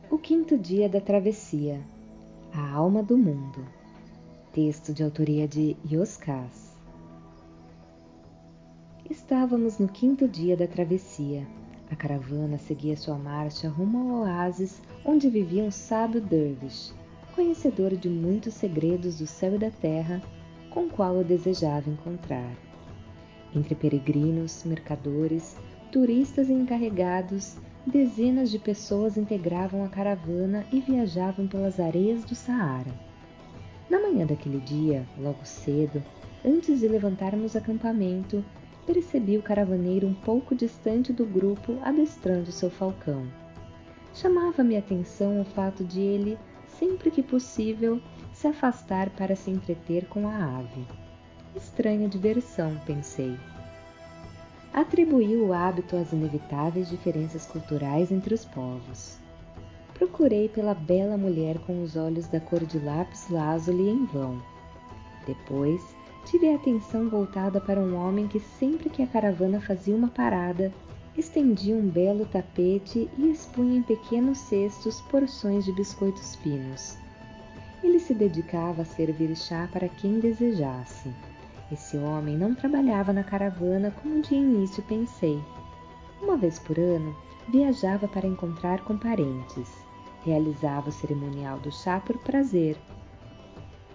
O quinto dia da travessia. A alma do mundo. Texto de autoria de Yoskás. Estávamos no quinto dia da travessia. A caravana seguia sua marcha rumo ao oásis onde vivia um sábio dervish, conhecedor de muitos segredos do céu e da terra, com o qual eu desejava encontrar. Entre peregrinos, mercadores, turistas e encarregados, dezenas de pessoas integravam a caravana e viajavam pelas areias do Saara. Na manhã daquele dia, logo cedo, antes de levantarmos acampamento, percebi o caravaneiro um pouco distante do grupo adestrando seu falcão. Chamava-me a atenção o fato de ele, sempre que possível, se afastar para se entreter com a ave. Estranha diversão, pensei. Atribuí o hábito às inevitáveis diferenças culturais entre os povos. Procurei pela bela mulher com os olhos da cor de lápis lazuli em vão. Depois, tive a atenção voltada para um homem que sempre que a caravana fazia uma parada, estendia um belo tapete e expunha em pequenos cestos porções de biscoitos finos. Ele se dedicava a servir chá para quem desejasse. Esse homem não trabalhava na caravana como de início pensei. Uma vez por ano, viajava para encontrar com parentes. Realizava o cerimonial do chá por prazer.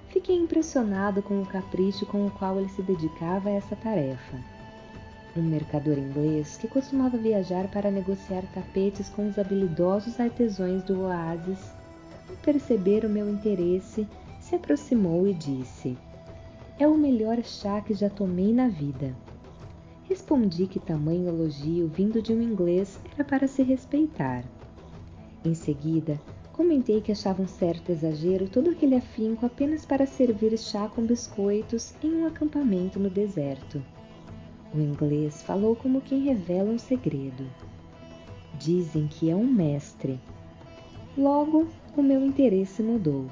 Fiquei impressionado com o capricho com o qual ele se dedicava a essa tarefa. Um mercador inglês que costumava viajar para negociar tapetes com os habilidosos artesãos do oásis, ao perceber o meu interesse, se aproximou e disse: "É o melhor chá que já tomei na vida." Respondi que tamanho elogio vindo de um inglês era para se respeitar. Em seguida, comentei que achava um certo exagero todo aquele afinco apenas para servir chá com biscoitos em um acampamento no deserto. O inglês falou como quem revela um segredo. Dizem que é um mestre. Logo, o meu interesse mudou.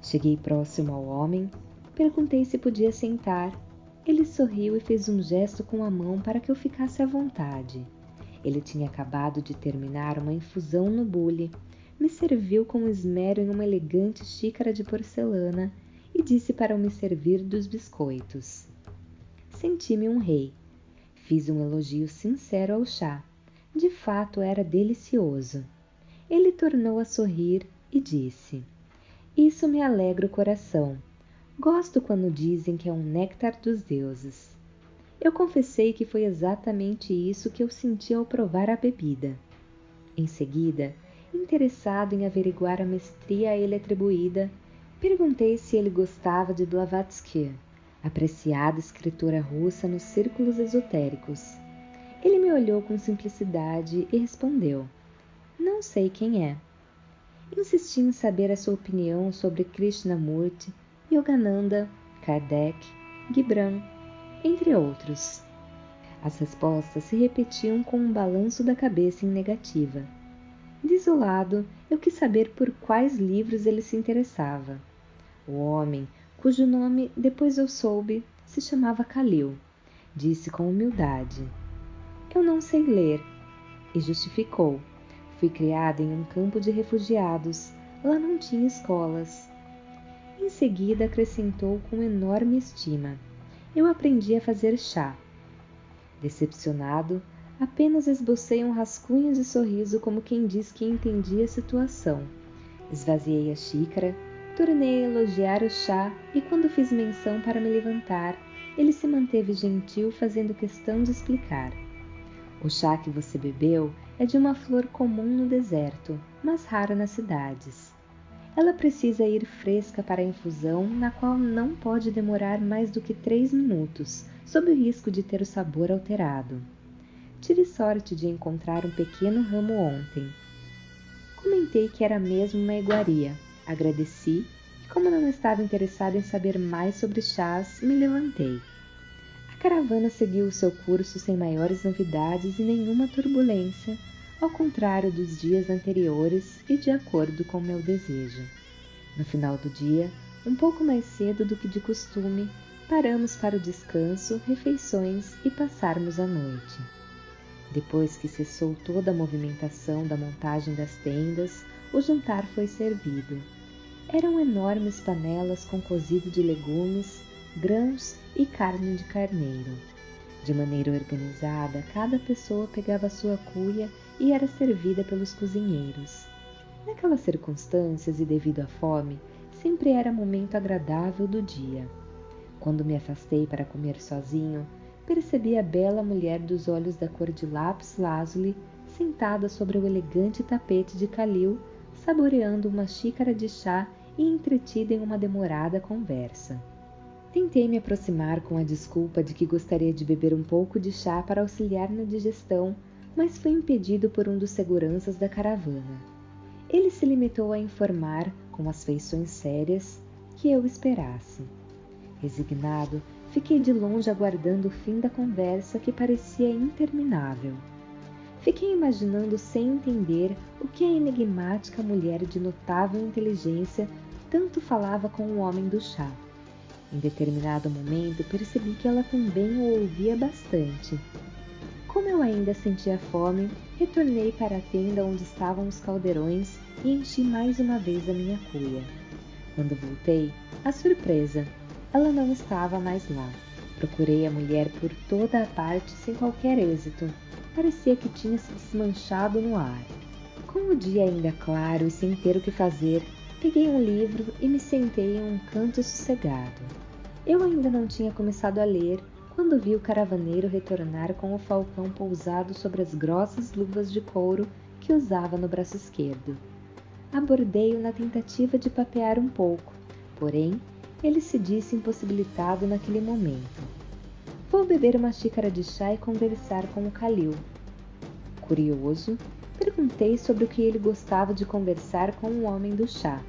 Cheguei próximo ao homem, perguntei se podia sentar. Ele sorriu e fez um gesto com a mão para que eu ficasse à vontade. Ele tinha acabado de terminar uma infusão no bule, me serviu com esmero em uma elegante xícara de porcelana e disse para eu me servir dos biscoitos. Senti-me um rei. Fiz um elogio sincero ao chá. De fato, era delicioso. Ele tornou a sorrir e disse: "Isso me alegra o coração. Gosto quando dizem que é um néctar dos deuses." Eu confessei que foi exatamente isso que eu senti ao provar a bebida. Em seguida, interessado em averiguar a mestria a ele atribuída, perguntei se ele gostava de Blavatsky, apreciada escritora russa nos círculos esotéricos. Ele me olhou com simplicidade e respondeu: "Não sei quem é." Insisti em saber a sua opinião sobre Krishnamurti, Yogananda, Kardec, Gibran, entre outros. As respostas se repetiam com um balanço da cabeça em negativa. Desolado, eu quis saber por quais livros ele se interessava. O homem, cujo nome depois eu soube, se chamava Khalil, disse com humildade: "Eu não sei ler." E justificou: "Fui criado em um campo de refugiados, lá não tinha escolas." Em seguida acrescentou com enorme estima: "Eu aprendi a fazer chá." Decepcionado, apenas esbocei um rascunho de sorriso como quem diz que entendia a situação. Esvaziei a xícara, tornei a elogiar o chá e quando fiz menção para me levantar, ele se manteve gentil fazendo questão de explicar: "O chá que você bebeu é de uma flor comum no deserto, mas rara nas cidades. Ela precisa ir fresca para a infusão, na qual não pode demorar mais do que 3 minutos, sob o risco de ter o sabor alterado. Tive sorte de encontrar um pequeno ramo ontem." Comentei que era mesmo uma iguaria, agradeci e, como não estava interessado em saber mais sobre chás, me levantei. A caravana seguiu o seu curso sem maiores novidades e nenhuma turbulência, ao contrário dos dias anteriores e de acordo com meu desejo. No final do dia, um pouco mais cedo do que de costume, paramos para o descanso, refeições e passarmos a noite. Depois que cessou toda a movimentação da montagem das tendas, o jantar foi servido. Eram enormes panelas com cozido de legumes, grãos e carne de carneiro. De maneira organizada, cada pessoa pegava sua cuia e era servida pelos cozinheiros. Naquelas circunstâncias e devido à fome, sempre era momento agradável do dia. Quando me afastei para comer sozinho, percebi a bela mulher dos olhos da cor de lápis lazuli sentada sobre o elegante tapete de Calil, saboreando uma xícara de chá e entretida em uma demorada conversa. Tentei me aproximar com a desculpa de que gostaria de beber um pouco de chá para auxiliar na digestão, mas fui impedido por um dos seguranças da caravana. Ele se limitou a informar, com as feições sérias, que eu esperasse. Resignado, fiquei de longe aguardando o fim da conversa que parecia interminável. Fiquei imaginando sem entender o que a enigmática mulher de notável inteligência tanto falava com o homem do chá. Em determinado momento percebi que ela também o ouvia bastante. Como eu ainda sentia fome, retornei para a tenda onde estavam os caldeirões e enchi mais uma vez a minha cuia. Quando voltei, a surpresa! Ela não estava mais lá. Procurei a mulher por toda a parte sem qualquer êxito. Parecia que tinha se desmanchado no ar. Com o dia ainda claro e sem ter o que fazer, peguei um livro e me sentei em um canto sossegado. Eu ainda não tinha começado a ler quando vi o caravaneiro retornar com o falcão pousado sobre as grossas luvas de couro que usava no braço esquerdo. Abordei-o na tentativa de papear um pouco, porém, ele se disse impossibilitado naquele momento. Vou beber uma xícara de chá e conversar com o Calil. Curioso, perguntei sobre o que ele gostava de conversar com o homem do chá.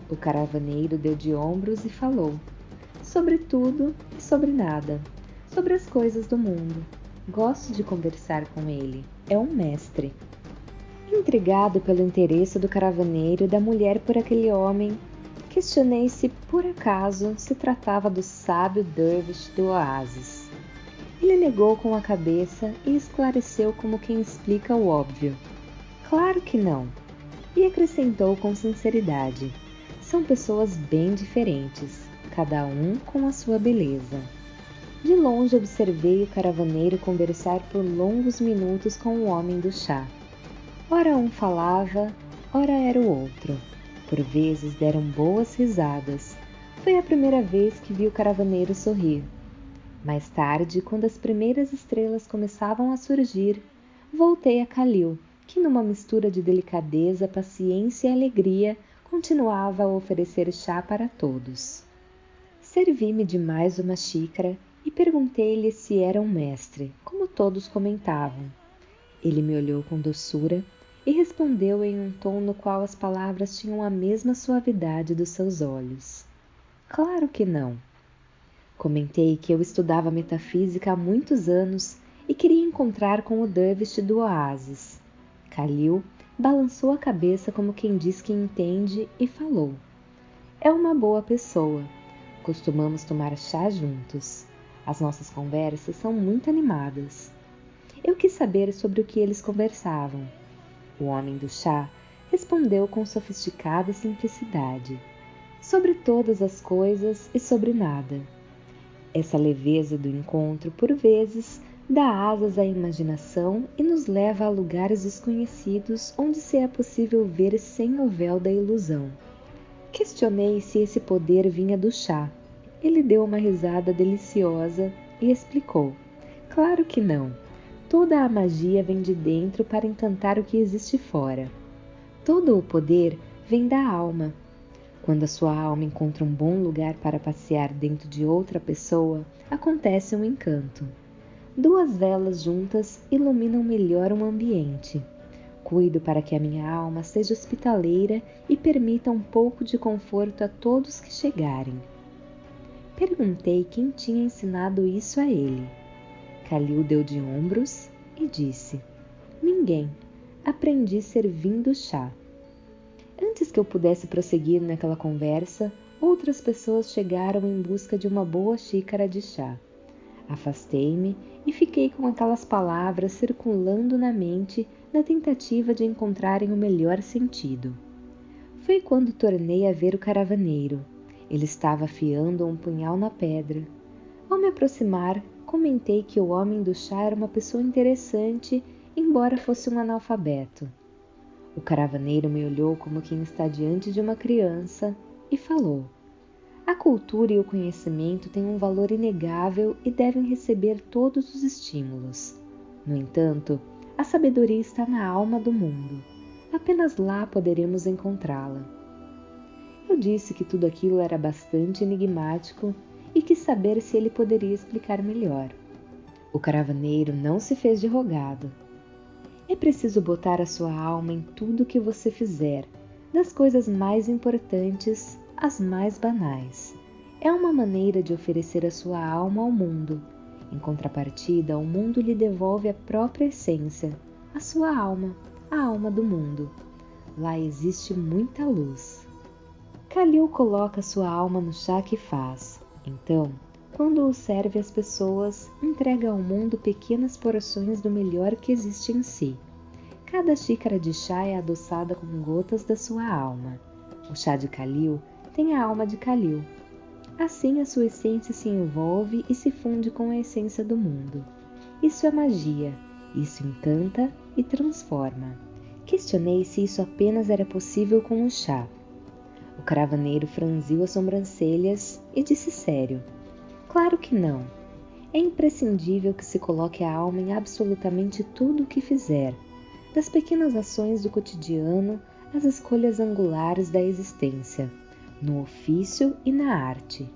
O caravaneiro deu de ombros e falou. Sobre tudo e sobre nada. Sobre as coisas do mundo. Gosto de conversar com ele. É um mestre. Intrigado pelo interesse do caravaneiro e da mulher por aquele homem, questionei se, por acaso, se tratava do sábio dervish do oásis. Ele negou com a cabeça e esclareceu como quem explica o óbvio. Claro que não. E acrescentou com sinceridade. São pessoas bem diferentes, cada um com a sua beleza. De longe observei o caravaneiro conversar por longos minutos com o homem do chá. Ora um falava, ora era o outro. Por vezes deram boas risadas. Foi a primeira vez que vi o caravaneiro sorrir. Mais tarde, quando as primeiras estrelas começavam a surgir, voltei a Calil, que numa mistura de delicadeza, paciência e alegria, continuava a oferecer chá para todos. Servi-me de mais uma xícara e perguntei-lhe se era um mestre, como todos comentavam. Ele me olhou com doçura e respondeu em um tom no qual as palavras tinham a mesma suavidade dos seus olhos. Claro que não. Comentei que eu estudava metafísica há muitos anos e queria encontrar com o dervish do oásis. Calil balançou a cabeça como quem diz que entende e falou. É uma boa pessoa. Costumamos tomar chá juntos. As nossas conversas são muito animadas. Eu quis saber sobre o que eles conversavam. O homem do chá respondeu com sofisticada simplicidade. Sobre todas as coisas e sobre nada. Essa leveza do encontro, por vezes, dá asas à imaginação e nos leva a lugares desconhecidos onde se é possível ver sem o véu da ilusão. Questionei se esse poder vinha do chá. Ele deu uma risada deliciosa e explicou. Claro que não. Toda a magia vem de dentro para encantar o que existe fora. Todo o poder vem da alma. Quando a sua alma encontra um bom lugar para passear dentro de outra pessoa, acontece um encanto. Duas velas juntas iluminam melhor um ambiente. Cuido para que a minha alma seja hospitaleira e permita um pouco de conforto a todos que chegarem. Perguntei quem tinha ensinado isso a ele. Calil deu de ombros e disse: Ninguém. Aprendi servindo chá. Antes que eu pudesse prosseguir naquela conversa, outras pessoas chegaram em busca de uma boa xícara de chá. Afastei-me e fiquei com aquelas palavras circulando na mente na tentativa de encontrarem o melhor sentido. Foi quando tornei a ver o caravaneiro. Ele estava afiando um punhal na pedra. Ao me aproximar, comentei que o homem do chá era uma pessoa interessante, embora fosse um analfabeto. O caravaneiro me olhou como quem está diante de uma criança e falou: a cultura e o conhecimento têm um valor inegável e devem receber todos os estímulos. No entanto, a sabedoria está na alma do mundo. Apenas lá poderemos encontrá-la. Eu disse que tudo aquilo era bastante enigmático e quis saber se ele poderia explicar melhor. O caravaneiro não se fez de rogado. É preciso botar a sua alma em tudo o que você fizer, das coisas mais importantes às mais banais. É uma maneira de oferecer a sua alma ao mundo. Em contrapartida, o mundo lhe devolve a própria essência, a sua alma, a alma do mundo. Lá existe muita luz. Khalil coloca sua alma no chá que faz. Então, quando o serve às pessoas, entrega ao mundo pequenas porções do melhor que existe em si. Cada xícara de chá é adoçada com gotas da sua alma. O chá de Khalil tem a alma de Khalil. Assim a sua essência se envolve e se funde com a essência do mundo. Isso é magia. Isso encanta e transforma. Questionei se isso apenas era possível com o chá. O caravaneiro franziu as sobrancelhas e disse sério: claro que não. É imprescindível que se coloque a alma em absolutamente tudo o que fizer, das pequenas ações do cotidiano às escolhas angulares da existência, no ofício e na arte.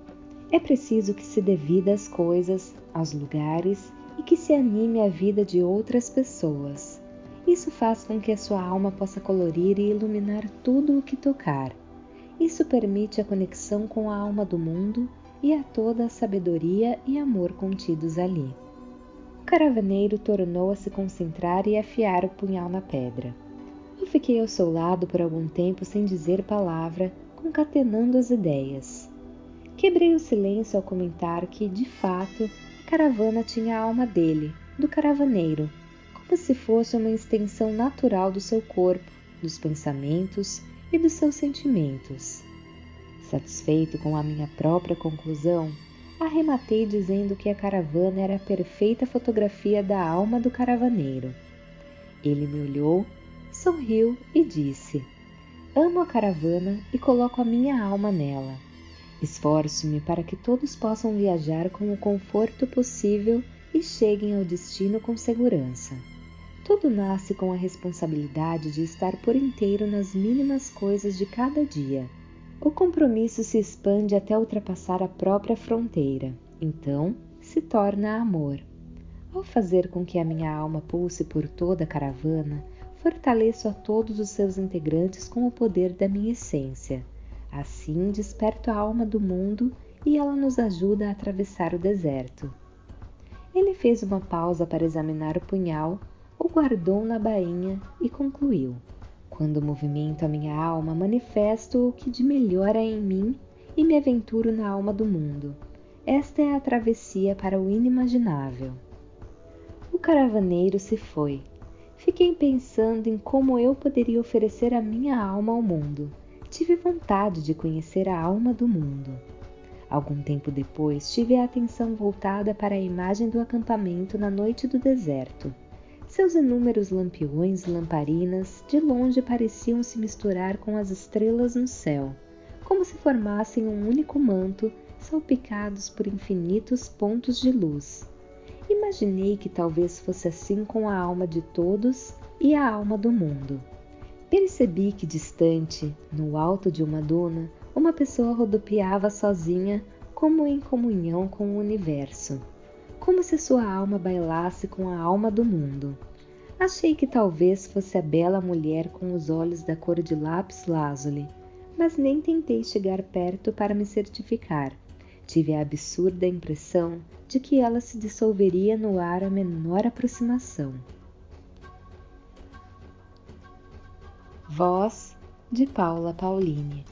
É preciso que se dê vida às coisas, aos lugares e que se anime a vida de outras pessoas. Isso faz com que a sua alma possa colorir e iluminar tudo o que tocar. Isso permite a conexão com a alma do mundo e a toda a sabedoria e amor contidos ali. O caravaneiro tornou a se concentrar e afiar o punhal na pedra. Eu fiquei ao seu lado por algum tempo sem dizer palavra, concatenando as ideias. Quebrei o silêncio ao comentar que, de fato, a caravana tinha a alma dele, do caravaneiro, como se fosse uma extensão natural do seu corpo, dos pensamentos e dos seus sentimentos. Satisfeito com a minha própria conclusão, arrematei dizendo que a caravana era a perfeita fotografia da alma do caravaneiro. Ele me olhou, sorriu e disse: amo a caravana e coloco a minha alma nela. Esforço-me para que todos possam viajar com o conforto possível e cheguem ao destino com segurança. Tudo nasce com a responsabilidade de estar por inteiro nas mínimas coisas de cada dia. O compromisso se expande até ultrapassar a própria fronteira, então se torna amor. Ao fazer com que a minha alma pulse por toda a caravana, fortaleço a todos os seus integrantes com o poder da minha essência. Assim desperto a alma do mundo e ela nos ajuda a atravessar o deserto. Ele fez uma pausa para examinar o punhal, o guardou na bainha e concluiu: quando movimento a minha alma, manifesto o que de melhor há em mim e me aventuro na alma do mundo. Esta é a travessia para o inimaginável. O caravaneiro se foi. Fiquei pensando em como eu poderia oferecer a minha alma ao mundo. Tive vontade de conhecer a alma do mundo. Algum tempo depois, tive a atenção voltada para a imagem do acampamento na noite do deserto. Seus inúmeros lampiões e lamparinas de longe pareciam se misturar com as estrelas no céu, como se formassem um único manto, salpicados por infinitos pontos de luz. Imaginei que talvez fosse assim com a alma de todos e a alma do mundo. Percebi que distante, no alto de uma duna, uma pessoa rodopiava sozinha, como em comunhão com o universo, como se sua alma bailasse com a alma do mundo. Achei que talvez fosse a bela mulher com os olhos da cor de lápis lazuli, mas nem tentei chegar perto para me certificar. Tive a absurda impressão de que ela se dissolveria no ar à menor aproximação. Voz de Paula Pauline.